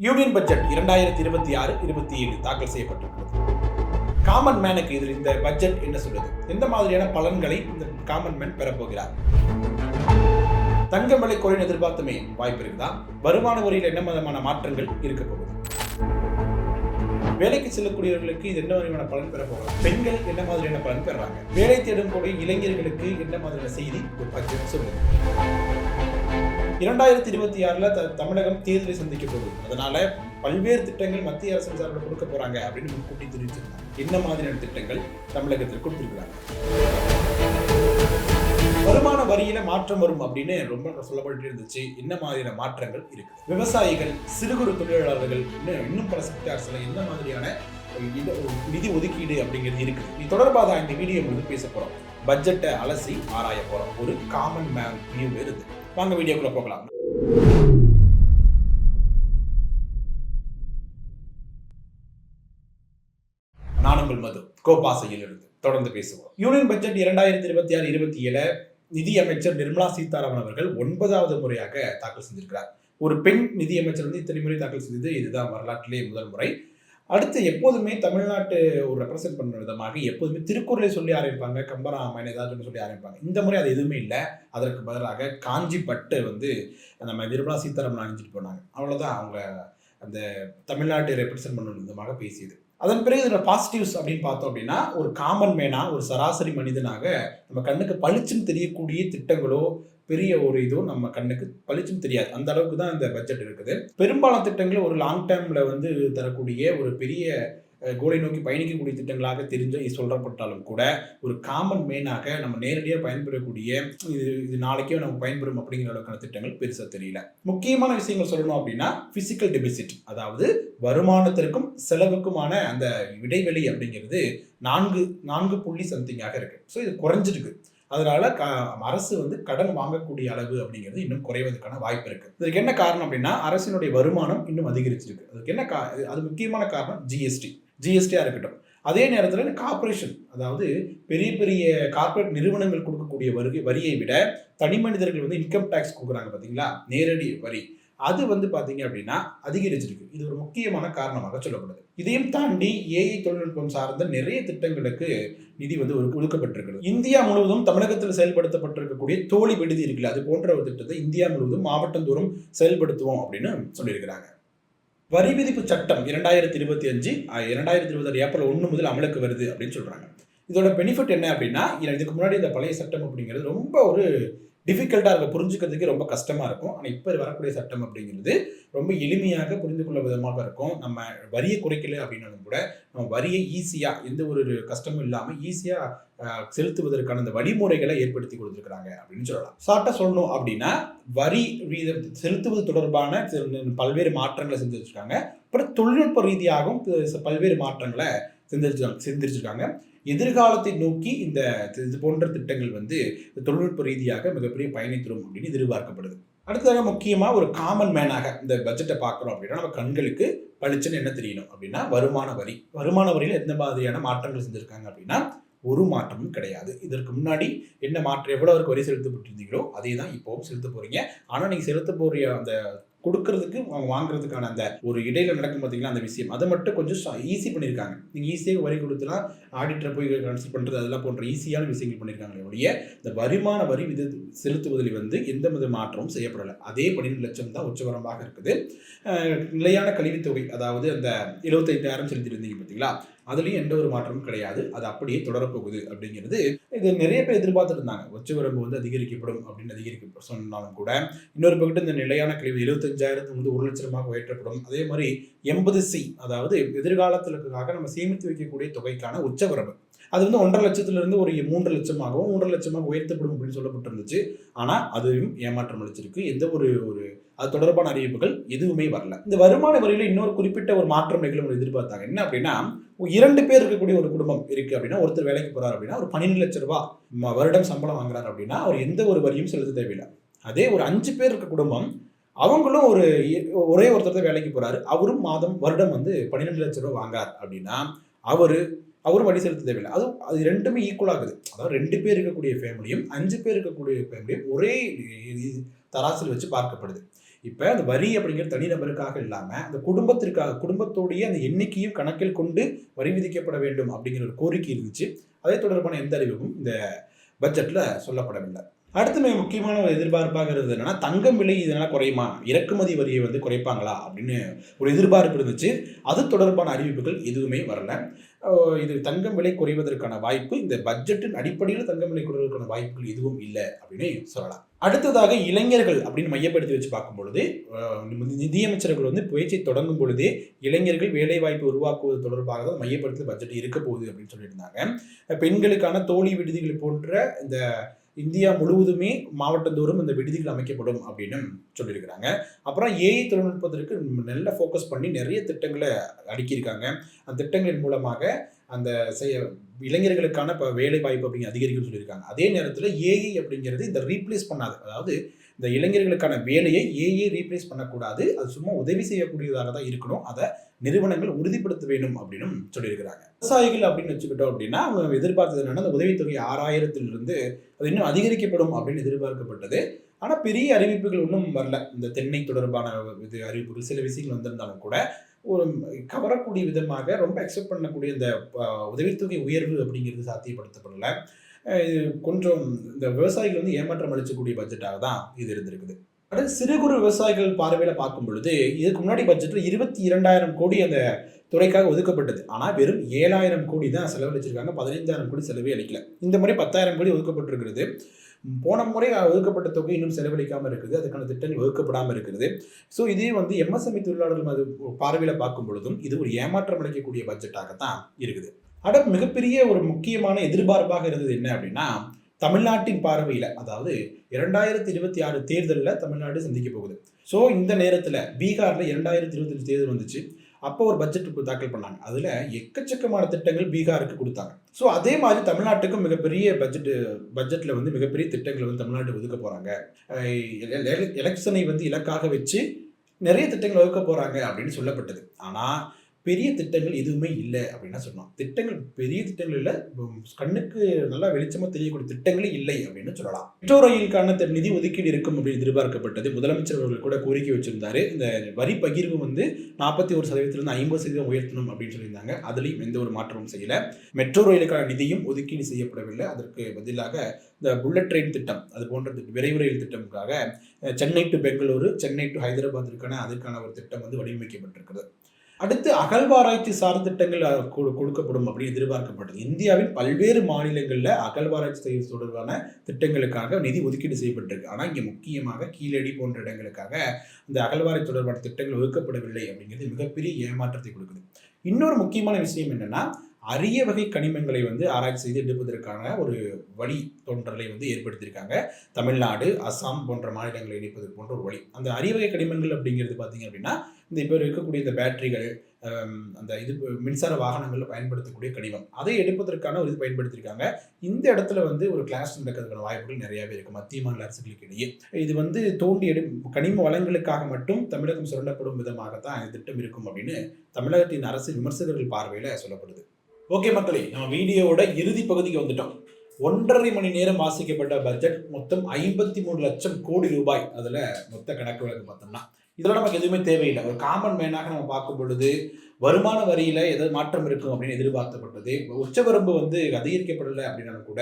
Union budget 2026-27 தாக்கல் செய்யப்பட்டிருக்கிறது. Common மேனுக்கு இதில் இந்த பட்ஜெட் என்ன சொல்லுது? எந்த மாதிரியான பலன்களை இந்த காமன் மேன் பெறப்போகிறார்? தங்கம் விலை குறைந்து எதிர்பார்த்துமே வாய்ப்பு இருக்குதா? வருமான வரியில் என்ன விதமான மாற்றங்கள் இருக்க போகுது? வேலைக்கு செல்லக்கூடியவர்களுக்கு இது என்ன மாதிரியான பலன் பெற போகிறாங்க? பெண்கள் என்ன மாதிரியான பலன் பெறாங்க? வேலை தேடும் கூடிய இளைஞர்களுக்கு என்ன மாதிரியான செய்தி ஒரு பட்ஜெட் சொல்லுது? 2026 தமிழகம் தேர்தலை சந்திக்க போகுது. அதனால பல்வேறு திட்டங்கள் மத்திய அரசு சார்பில் கொடுக்க போறாங்க அப்படின்னு முன்கூட்டி தெரிவிச்சிருந்தாங்க. என்ன மாதிரியான திட்டங்கள் தமிழகத்தில் கொடுத்திருக்கிறாங்க? வருமான வரியில மாற்றம் வரும் அப்படின்னு ரொம்ப சொல்லப்பட்டு இருந்துச்சு. என்ன மாதிரியான மாற்றங்கள் இருக்கு? விவசாயிகள், சிறு குறு தொழிலாளர்கள், இன்னும் பல செக்டார்ஸ்ல என்ன மாதிரியான நிதி ஒதுக்கீடு அப்படிங்கிறது இருக்கு. இது தொடர்பாக இந்த வீடியோ முழுவதும் பேச போறோம். பட்ஜெட்டை அலசி ஆராய போறோம். ஒரு காமன் மேன் வியூ இருக்கு. வாங்க வீடியோக்குள்ள போகலாம். நான் உங்கள் மது கோபாசையில் இருந்து தொடர்ந்து பேசுவோம். யூனியன் பட்ஜெட் 2026-27 நிதி அமைச்சர் நிர்மலா சீதாராமன் அவர்கள் 9வது முறையாக தாக்கல் செஞ்சிருக்கிறார். ஒரு பெண் நிதி அமைச்சர் வந்து இத்தனை முறை தாக்கல் செய்தது இதுதான் வரலாற்றிலே முதல் முறை. அடுத்து எப்போதுமே தமிழ்நாட்டு ஒரு ரெப்ரசென்ட் பண்ணுற விதமாக எப்போதுமே திருக்குறளை சொல்லி ஆரம்பிப்பாங்க, கம்பராமாயணம் ஏதாவது சொல்லி ஆரம்பிப்பாங்க. இந்த முறை அது எதுவுமே இல்லை. அதற்கு பதிலாக காஞ்சி பட்டு வந்து நம்ம நிர்மலா சீதாராமன் அணிஞ்சிட்டு போனாங்க. அவ்வளோதான் அவங்க அந்த தமிழ்நாட்டை ரெப்ரசென்ட் பண்ணுற விதமாக பேசியது. அதன் பிறகு இதோட பாசிட்டிவ்ஸ் அப்படின்னு பார்த்தோம் அப்படின்னா, ஒரு காமன் மேனா, ஒரு சராசரி மனிதனாக நம்ம கண்ணுக்கு பளிச்சுன்னு தெரியக்கூடிய திட்டங்களோ பெரிய ஒரு இதோ நம்ம கண்ணுக்கு பளிச்சுன்னு தெரியாது. அந்த அளவுக்கு தான் இந்த பட்ஜெட் இருக்குது. பெரும்பாலான திட்டங்கள் ஒரு லாங் டேர்ம்ல வந்து தரக்கூடிய ஒரு பெரிய கோலை நோக்கி பயணிக்கக்கூடிய திட்டங்களாக தெரிஞ்சு சொல்லப்பட்டாலும் கூட ஒரு காமன் மேனாக நம்ம நேரடியாக பயன்பெறக்கூடிய இது நாளைக்கே நமக்கு பயன்பெறும் அப்படிங்கிற அளவுக்கான திட்டங்கள் பெருசாக தெரியல. முக்கியமான விஷயங்கள் சொல்லணும் அப்படின்னா பிசிக்கல் டெபிசிட், அதாவது வருமானத்திற்கும் செலவுக்குமான அந்த இடைவெளி அப்படிங்கிறது 4 புள்ளி சம்திங்காக இருக்கு. ஸோ இது குறைஞ்சிருக்கு. அதனால அரசு வந்து கடன் வாங்கக்கூடிய அளவு அப்படிங்கிறது இன்னும் குறைவதற்கான வாய்ப்பு இருக்கு. இதுக்கு என்ன காரணம் அப்படின்னா, அரசினுடைய வருமானம் இன்னும் அதிகரிச்சிருக்கு. அதுக்கு என்ன அது முக்கியமான காரணம் ஜிஎஸ்டியா இருக்கட்டும். அதே நேரத்தில் கார்பரேஷன், அதாவது பெரிய பெரிய கார்பரேட் நிறுவனங்கள் கொடுக்கக்கூடிய வரியை விட தனி மனிதர்கள் வந்து இன்கம் டேக்ஸ் கொடுக்குறாங்க பார்த்தீங்களா, நேரடி வரி, அது வந்து பார்த்தீங்க அப்படின்னா அதிகரிச்சிருக்கு. இது ஒரு முக்கியமான காரணமாக சொல்லப்படுது. இதையும் தாண்டி ஏஐ தொழில்நுட்பம் சார்ந்த நிறைய திட்டங்களுக்கு நிதி வந்து ஒதுக்கப்பட்டிருக்கிறது. இந்தியா முழுவதும் தமிழகத்தில் செயல்படுத்தப்பட்டிருக்கக்கூடிய தோழி விடுதி இருக்குல்ல, அது போன்ற ஒரு திட்டத்தை இந்தியா முழுவதும் மாவட்டந்தோறும் செயல்படுத்துவோம் அப்படின்னு சொல்லியிருக்கிறாங்க. வரி விதிப்பு சட்டம் 2025 2026 ஏப்ரல் 1 முதல் அமலுக்கு வருது அப்படின்னு சொல்றாங்க. இதோட பெனிஃபிட் என்ன அப்படின்னா, இதுக்கு முன்னாடி இந்த பழைய சட்டம் அப்படிங்கிறது ரொம்ப ஒரு டிஃபிகல்ட்டாக இருக்கும், புரிஞ்சுக்கிறதுக்கு ரொம்ப கஷ்டமாக இருக்கும். ஆனால் இப்போ வரக்கூடிய சட்டம் அப்படிங்கிறது ரொம்ப எளிமையாக புரிந்து கொள்ள விதமாக இருக்கும். நம்ம வரியை குறைக்கல அப்படின்னாலும் கூட நம்ம வரியை ஈஸியாக, எந்த ஒரு கஷ்டமும் இல்லாமல் ஈஸியாக செலுத்துவதற்கான அந்த வழிமுறைகளை ஏற்படுத்தி கொடுத்துருக்குறாங்க அப்படின்னு சொல்லலாம். ஷார்ட்டாக சொல்லணும் அப்படின்னா, வரி வீதம் செலுத்துவது தொடர்பான பல்வேறு மாற்றங்களை செஞ்சு வச்சுருக்காங்க. அப்புறம் தொழில்நுட்ப ரீதியாகவும் பல்வேறு மாற்றங்களை செஞ்சிருக்காங்க. எதிர்காலத்தை நோக்கி இந்த இது போன்ற திட்டங்கள் வந்து தொழில்நுட்ப ரீதியாக மிகப்பெரிய பயனை தரும் அப்படின்னு எதிர்பார்க்கப்படுது. அடுத்ததாக முக்கியமாக ஒரு காமன் மேனாக இந்த பட்ஜெட்டை பார்க்குறோம் அப்படின்னா, நம்ம கண்களுக்கு பளிச்சுன்னு என்ன தெரியணும் அப்படின்னா, வருமான வரியில் எந்த மாதிரியான மாற்றங்கள் செஞ்சுருக்காங்க அப்படின்னா, ஒரு மாற்றமும் கிடையாது. இதற்கு முன்னாடி என்ன மாற்றம், எவ்வளவு வரி செலுத்தப்பட்டிருந்தீங்களோ அதே தான் இப்போவும் செலுத்த போறீங்க. ஆனால் நீங்கள் செலுத்த போகிற அந்த கொடுக்கறதுக்கு வாங்குறதுக்கான அந்த ஒரு இடையில நடக்கும் பார்த்தீங்களா அந்த விஷயம், அதை மட்டும் கொஞ்சம் ஈஸி பண்ணியிருக்காங்க. நீங்கள் ஈஸியாக வரி கொடுத்துலாம் ஆடிட்டரை போய் கன்சல்ட் பண்ணுறது அதெல்லாம் போன்ற ஈஸியான விஷயங்கள் பண்ணியிருக்காங்களே ஒழிய இந்த வருமான வரி செலுத்துவதில் வந்து எந்த வித மாற்றமும் செய்யப்படலை. அதே 12 லட்சம் தான் உச்சவரம்பாக இருக்குது. நிலையான கல்வித்தொகை, அதாவது அந்த 75,000 செலுத்திருந்தீங்க பார்த்தீங்களா, அதுலேயும் எந்த ஒரு மாற்றமும் கிடையாது. அது அப்படியே தொடரப்போகுது அப்படிங்கிறது இது நிறைய பேர் எதிர்பார்த்துட்டு இருந்தாங்க. உச்சவரம்பு வந்து அதிகரிக்கப்படும் அப்படின்னு அதிகரிக்க சொன்னாலும் கூட, இன்னொரு பக்கத்து இந்த நிலையான கல்வி 75,000 வந்து 1 லட்சமாக உயர்த்தப்படும். அதே மாதிரி 80C, அதாவது எதிர்காலத்திற்காக நம்ம சேமித்து வைக்கக்கூடிய தொகைக்கான உச்சவரம்பு, அது வந்து 1.5 லட்சத்திலிருந்து ஒரு 3 லட்சமாகவும் 3.5 லட்சமாக உயர்த்தப்படும் அப்படின்னு சொல்லப்பட்டிருந்துச்சு. ஆனால் அதுவும் ஏமாற்றம் அளிச்சிருக்கு. எந்த ஒரு அது தொடர்பான அறிவிப்புகள் எதுவுமே வரல. இந்த வருமான வரியில இன்னொரு குறிப்பிட்ட ஒரு மாற்றம் நிகழும் எதிர்பார்த்தாங்க. என்ன அப்படின்னா, 2 பேர் இருக்கக்கூடிய ஒரு குடும்பம் இருக்கு அப்படின்னா, ஒருத்தர் வேலைக்கு போறாரு அப்படின்னா ஒரு 12 லட்சம் ரூபாய் வருடம் சம்பளம் வாங்குறாரு அப்படின்னா அவர் எந்த ஒரு வரியும் செலுத்த தேவையில்லை. அதே ஒரு 5 பேர் இருக்க குடும்பம், அவங்களும் ஒரே ஒருத்தர் தான் வேலைக்கு போறாரு, அவரும் வருடம் வந்து 12 லட்சம் ரூபாய் வாங்குறார் அப்படின்னா அவரும் வரி செலுத்த தேவையில்லை. அது ரெண்டுமே ஈக்குவல் ஆகுது. அதாவது 2 பேர் இருக்கக்கூடிய ஃபேமிலியும் 5 பேர் இருக்கக்கூடிய ஃபேமிலியும் ஒரே தராசில் வச்சு பார்க்கப்படுது. இப்போ அந்த வரி அப்படிங்கிற தனிநபருக்காக இல்லாமல் அந்த குடும்பத்திற்காக, குடும்பத்தோடைய அந்த எண்ணிக்கையும் கணக்கில் கொண்டு வரி விதிக்கப்பட வேண்டும் அப்படிங்கிற ஒரு கோரிக்கை இருந்துச்சு. அதை தொடர்பான எந்த அறிவிப்பும் இந்த பட்ஜெட்டில் சொல்லப்படவில்லை. அடுத்து மிக முக்கியமான ஒரு எதிர்பார்ப்பாக இருந்தது என்னன்னா, தங்கம் விலை இதனால குறையுமா? இறக்குமதி வரியை வந்து குறைப்பாங்களா? அப்படின்னு ஒரு எதிர்பார்ப்பு இருந்துச்சு. அது தொடர்பான அறிவிப்புகள் எதுவுமே வரல. இது தங்கம் விலை குறைவதற்கான வாய்ப்பு இந்த பட்ஜெட்டின் அடிப்படையில் தங்கம் விலை குறைவதற்கான வாய்ப்புகள் எதுவும் இல்லை அப்படின்னு சொல்லலாம். அடுத்ததாக இளைஞர்கள் அப்படின்னு மையப்படுத்தி வச்சு பார்க்கும் பொழுது, நிதியமைச்சர்கள் வந்து பேச்சை தொடங்கும் பொழுதே இளைஞர்கள் வேலைவாய்ப்பு உருவாக்குவது தொடர்பாக தான் மையப்படுத்தி பட்ஜெட் இருக்க போகுது அப்படின்னு சொல்லியிருந்தாங்க. பெண்களுக்கான தோழி விடுதிகள் போன்ற இந்த இந்தியா முழுவதுமே மாவட்டந்தோறும் இந்த விடுதிகள் அமைக்கப்படும் அப்படின்னு சொல்லியிருக்கிறாங்க. அப்புறம் ஏஐ தொழில்நுட்பத்திற்கு நல்ல ஃபோக்கஸ் பண்ணி நிறைய திட்டங்களை அடுக்கியிருக்காங்க. அந்த திட்டங்களின் மூலமாக அந்த இளைஞர்களுக்கான இப்போ வேலை வாய்ப்பு அப்படிங்கிற அதிகரிக்கும் சொல்லியிருக்காங்க. அதே நேரத்தில் ஏஐ அப்படிங்கிறது இந்த ரீப்ளேஸ் பண்ணாது. அதாவது இந்த இளைஞர்களுக்கான வேலையை ஏஐ ரீப்ளேஸ் பண்ணக்கூடாது. அது சும்மா உதவி செய்யக்கூடியதாக தான் இருக்கணும். அதை நிறுவனங்கள் உறுதிப்படுத்த வேண்டும் அப்படின்னு சொல்லியிருக்கிறாங்க. விவசாயிகள் அப்படின்னு வச்சுக்கிட்டோம் அப்படின்னா அவங்க எதிர்பார்த்தது என்னன்னா, அந்த உதவித்தொகை 6000 அது இன்னும் அதிகரிக்கப்படும் அப்படின்னு எதிர்பார்க்கப்பட்டது. ஆனால் பெரிய அறிவிப்புகள் ஒன்றும் வரல. இந்த தென்னை தொடர்பான அறிவிப்புகள் சில விஷயங்கள் வந்திருந்தாலும் கூட ஒரு கவரக்கூடிய விதமாக ரொம்ப எக்ஸெப்ட் பண்ணக்கூடிய இந்த உதவித்தொகை உயர்வு அப்படிங்கிறது சாத்தியப்படுத்தப்படலை. இது கொஞ்சம் இந்த விவசாயிகள் வந்து ஏமாற்றம் அளிக்கக்கூடிய பட்ஜெட்டாக தான் இது இருந்திருக்குது. அடுத்து சிறு குறு விவசாயிகள் பார்வையில் பார்க்கும் பொழுது இதுக்கு முன்னாடி பட்ஜெட்டில் 22,000 கோடி அந்த துறைக்காக ஒதுக்கப்பட்டது. ஆனால் வெறும் 7,000 கோடி தான் செலவழிச்சிருக்காங்க. 15,000 கோடி செலவே அளிக்கல. இந்த முறை 10,000 கோடி ஒதுக்கப்பட்டிருக்கிறது. போன முறை ஒதுக்கப்பட்ட தொகை இன்னும் செலவழிக்காமல் இருக்குது. அதுக்கான திட்டங்கள் ஒதுக்கப்படாமல் இருக்கிறது. ஸோ இதே வந்து எம்எஸ்எம்இ தொழிலாளர்கள் அது பார்வையில் பார்க்கும் பொழுதும் இது ஒரு ஏமாற்றம் அளிக்கக்கூடிய பட்ஜெட்டாகத்தான் இருக்குது. அடுத்து மிகப்பெரிய ஒரு முக்கியமான எதிர்பார்ப்பாக இருந்தது என்ன அப்படின்னா, தமிழ்நாட்டின் பார்வையில், அதாவது 2026 தேர்தலில் தமிழ்நாடு சந்திக்க போகுது. ஸோ இந்த நேரத்தில் பீகாரில் 2025 தேர்தல் வந்துச்சு. அப்போ ஒரு பட்ஜெட் தாக்கல் பண்ணாங்க. அதில் எக்கச்சக்கமான திட்டங்கள் பீகாருக்கு கொடுத்தாங்க. ஸோ அதே மாதிரி தமிழ்நாட்டுக்கும் மிகப்பெரிய பட்ஜெட்டில் வந்து மிகப்பெரிய திட்டங்களை வந்து தமிழ்நாட்டுக்கு ஒதுக்க போகிறாங்க. எலெக்ஷனை வந்து இலக்காக வச்சு நிறைய திட்டங்கள் ஒதுக்க போகிறாங்க அப்படின்னு சொல்லப்பட்டது. ஆனால் பெரிய திட்டங்கள் எதுவுமே இல்லை அப்படின்னு சொன்னோம். திட்டங்கள் பெரிய திட்டங்கள் இல்லை, கண்ணுக்கு நல்லா வெளிச்சமாக தெரியக்கூடிய திட்டங்களே இல்லை அப்படின்னு சொல்லலாம். மெட்ரோ ரயிலுக்கான நிதி ஒதுக்கீடு இருக்கும் அப்படின்னு எதிர்பார்க்கப்பட்டது. முதலமைச்சர் அவர்கள் கூட கோரிக்கை வச்சிருந்தாரு. இந்த வரி பகிர்வு வந்து 41% 50% உயர்த்தணும் அப்படின்னு சொல்லியிருந்தாங்க. அதுலேயும் எந்த ஒரு மாற்றமும் செய்யலை. மெட்ரோ ரயிலுக்கான நிதியும் ஒதுக்கீடு செய்யப்படவில்லை. அதற்கு பதிலாக இந்த புல்லட் ட்ரெயின் திட்டம், அது போன்ற விரைவு ரயில் திட்டமுக்காக சென்னை டு பெங்களூரு, சென்னை டு ஹைதராபாத் அதுக்கான ஒரு திட்டம் வந்து வடிவமைக்கப்பட்டிருக்கிறது. அடுத்து அகழ்வாராய்ச்சி சார்ந்த திட்டங்கள் கொடுக்கப்படும் அப்படின்னு எதிர்பார்க்கப்பட்டது. இந்தியாவின் பல்வேறு மாநிலங்களில் அகழ்வாராய்ச்சி செய்ய தொடர்பான திட்டங்களுக்காக நிதி ஒதுக்கீடு செய்யப்பட்டிருக்கு. ஆனால் இங்கே முக்கியமாக கீழடி போன்ற இடங்களுக்காக இந்த அகழ்வாராய்ச்சி தொடர்பான திட்டங்கள் ஒதுக்கப்படவில்லை அப்படிங்கிறது மிகப்பெரிய ஏமாற்றத்தை கொடுக்குது. இன்னொரு முக்கியமான விஷயம் என்னன்னா, அரிய வகை கனிமங்களை வந்து ஆராய்ச்சி செய்து எடுப்பதற்கான ஒரு வழி தோன்றலை வந்து ஏற்படுத்தியிருக்காங்க. தமிழ்நாடு, அசாம் போன்ற மாநிலங்களை இணைப்பது போன்ற ஒரு வழி. அந்த அரிய வகை கனிமங்கள் அப்படிங்கிறது பார்த்தீங்க அப்படின்னா, இந்த இப்போ இருக்கக்கூடிய இந்த பேட்டரிகள், அந்த இது மின்சார வாகனங்களில் பயன்படுத்தக்கூடிய கனிமம், அதை எடுப்பதற்கான ஒரு இது பயன்படுத்தியிருக்காங்க. இந்த இடத்துல வந்து ஒரு கிளாஸ் நடக்கிறதுக்கான வாய்ப்புகள் நிறையாவே இருக்குது மத்திய மாநில அரசுகளுக்கு இடையே. இது வந்து தோண்டி கனிம வளங்களுக்காக மட்டும் தமிழகம் சுரண்டப்படும் விதமாகத்தான் இந்த திட்டம் இருக்கும் அப்படின்னு தமிழகத்தின் அரசு விமர்சகர்கள் பார்வையில் சொல்லப்படுது. ஓகே மக்களே, நம்ம வீடியோவோட இறுதி பகுதிக்கு வந்துட்டோம். 1.5 மணி நேரம் வாசிக்கப்பட்ட பட்ஜெட் மொத்தம் 53 லட்சம் கோடி ரூபாய். அதில் மொத்த கணக்கு வழக்கு பார்த்தோம்னா இதெல்லாம் நமக்கு எதுவுமே தேவையில்லை. ஒரு காமன் மேனாக நம்ம பார்க்கும் பொழுது வருமான வரியில் ஏதாவது மாற்றம் இருக்கும் அப்படின்னு எதிர்பார்க்கப்பட்டது. உச்சவரம்பு வந்து அதிகரிக்கப்படலை அப்படின்னாலும் கூட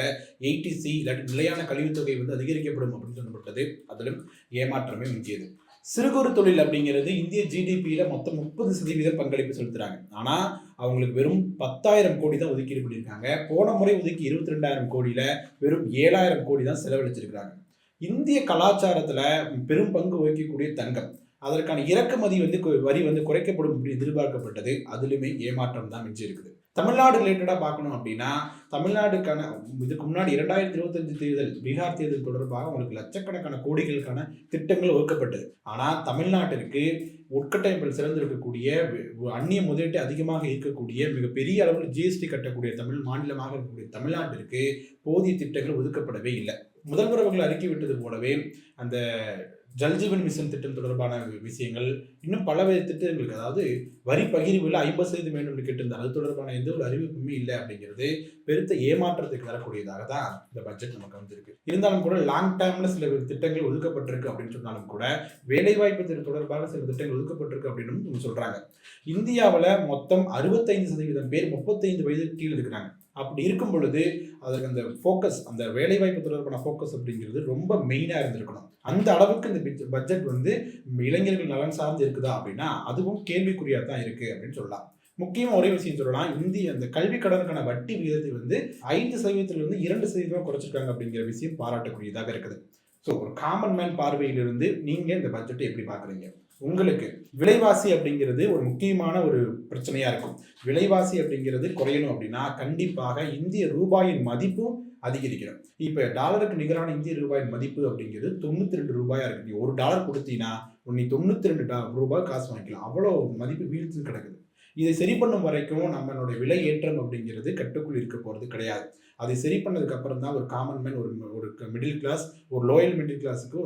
ஏடிசி இல்லாட்டி நிலையான கழிவுத்தொகை வந்து அதிகரிக்கப்படும் அப்படின்னு சொல்லப்பட்டது. அதிலும் ஏமாற்றமே மிஞ்சியது. சிறு குறு தொழில் அப்படிங்கிறது இந்திய ஜிடிபியில் மொத்தம் 30% பங்களிப்பு செலுத்துறாங்க. ஆனால் அவங்களுக்கு வெறும் 10,000 கோடி தான் ஒதுக்கீடு பண்ணியிருக்காங்க. போன முறை ஒதுக்கி 22,000 கோடியில் வெறும் 7,000 கோடி தான் செலவழிச்சிருக்கிறாங்க. இந்திய கலாச்சாரத்தில் பெரும் பங்கு வகிக்கக்கூடிய தங்கம், அதற்கான இறக்குமதி வந்து வரி வந்து குறைக்கப்படும் அப்படின்னு எதிர்பார்க்கப்பட்டது. அதுலேயுமே ஏமாற்றம் தான் மிஞ்சி இருக்குது. தமிழ்நாடு ரிலேட்டடாக பார்க்கணும் அப்படின்னா, தமிழ்நாடுக்கான இதுக்கு முன்னாடி 2025 தேர்தல் பீகார் தேர்தல் தொடர்பாக உங்களுக்கு லட்சக்கணக்கான கோடிகளுக்கான திட்டங்கள் ஒதுக்கப்பட்டது. ஆனால் தமிழ்நாட்டிற்கு உட்கட்டமைப்பில் சிறந்திருக்கக்கூடிய அந்நிய முதலீட்டு அதிகமாக இருக்கக்கூடிய மிகப்பெரிய அளவில் ஜிஎஸ்டி கட்டக்கூடிய தமிழ் மாநிலமாக இருக்கக்கூடிய தமிழ்நாட்டிற்கு போதிய திட்டங்கள் ஒதுக்கப்படவே இல்லை. முதல்வர் அவர்கள் அறிக்கை விட்டது போலவே அந்த ஜல்ஜீவன் மிஷன் திட்டம் தொடர்பான விஷயங்கள், இன்னும் பலவேறு திட்டங்களுக்கு, அதாவது வரி பகிர்வில் 50% வேண்டும் என்று கேட்டிருந்தார். அது தொடர்பான எந்த ஒரு அறிவிப்புமே இல்லை அப்படிங்கிறது பெருத்த ஏமாற்றத்துக்கு வரக்கூடியதாக தான் இந்த பட்ஜெட் நமக்கு வந்திருக்கு. இருந்தாலும் கூட லாங் டேர்ம்ல சில திட்டங்கள் ஒதுக்கப்பட்டிருக்கு அப்படின்னு சொன்னாலும் கூட வேலைவாய்ப்பு திட்டம் தொடர்பாக சில திட்டங்கள் ஒதுக்கப்பட்டிருக்கு அப்படின்னு சொல்றாங்க. இந்தியாவில் மொத்தம் 65% பேர் 35 வயதுக்கு கீழே இருக்கிறாங்க. அப்படி இருக்கும் பொழுது அதற்கு அந்த ஃபோக்கஸ், அந்த வேலைவாய்ப்பு தொடர்பான ஃபோக்கஸ் அப்படிங்கிறது ரொம்ப மெயினாக இருந்திருக்கணும். அந்த அளவுக்கு இந்த பட்ஜெட் இளைஞர்கள் நலன் சார்ந்து இருக்குதா அப்படின்னா அதுவும் கேள்விக்குறியாக தான் இருக்கு அப்படின்னு சொல்லலாம். முக்கியமாக ஒரே விஷயம் சொல்லலாம், இந்திய அந்த கல்வி கடனுக்கான வட்டி விகிதத்தை 5% 2% குறைச்சிருக்காங்க அப்படிங்கிற விஷயம் பாராட்டக்கூடியதாக இருக்குது. ஸோ ஒரு காமன் மேன் பார்வையிலிருந்து நீங்க இந்த பட்ஜெட்டை எப்படி பார்க்குறீங்க? உங்களுக்கு விலைவாசி அப்படிங்கிறது ஒரு முக்கியமான ஒரு பிரச்சனையா இருக்கும். விலைவாசி அப்படிங்கிறது குறையணும் அப்படின்னா கண்டிப்பாக இந்திய ரூபாயின் மதிப்பும் அதிகரிக்கணும். இப்ப டாலருக்கு நிகரான இந்திய ரூபாயின் மதிப்பு அப்படிங்கிறது 92 ரூபாயா இருக்கு. நீ $1 கொடுத்தீங்கன்னா நீ 92 ரூபாய் காசு வாங்கிக்கலாம். அவ்வளோ மதிப்பு வீழ்ச்சி கிடக்குது. இதை சரி பண்ணும் வரைக்கும் நம்மளுடைய விலை ஏற்றம் அப்படிங்கிறது கட்டுக்குள் இருக்க போறது கிடையாது. அதை சரி பண்ணதுக்கு அப்புறம் தான் ஒரு காமன் மேன், ஒரு மிடில் கிளாஸ், ஒரு லோயல் மிடில் கிளாஸுக்கு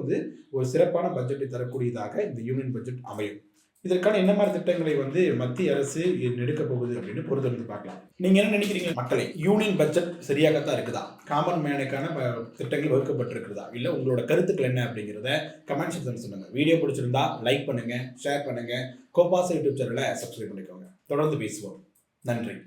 ஒரு சிறப்பான பட்ஜெட்டை தரக்கூடியதாக இந்த யூனியன் பட்ஜெட் அமையும். இதற்கான என்ன மாதிரி திட்டங்களை மத்திய அரசு எடுக்க போகுது அப்படின்னு பொறுத்திருந்து பார்க்கலாம். நீங்க என்ன நினைக்கிறீங்க மக்களே? யூனியன் பட்ஜெட் சரியாகத்தான் இருக்குதா? காமன் மேனுக்கான திட்டங்கள் வகுக்கப்பட்டிருக்குதா? இல்ல உங்களோட கருத்துக்கள் என்ன அப்படிங்கிறத கமெண்ட் செக்ஷன்ல சொல்லுங்க. வீடியோ பிடிச்சிருந்தா லைக் பண்ணுங்க, ஷேர் பண்ணுங்க, கோபாசா யூடியூப் சேனலை சப்ஸ்கிரைப் பண்ணிக்கோங்க. தொடர்ந்து பேசுவோம். நன்றி.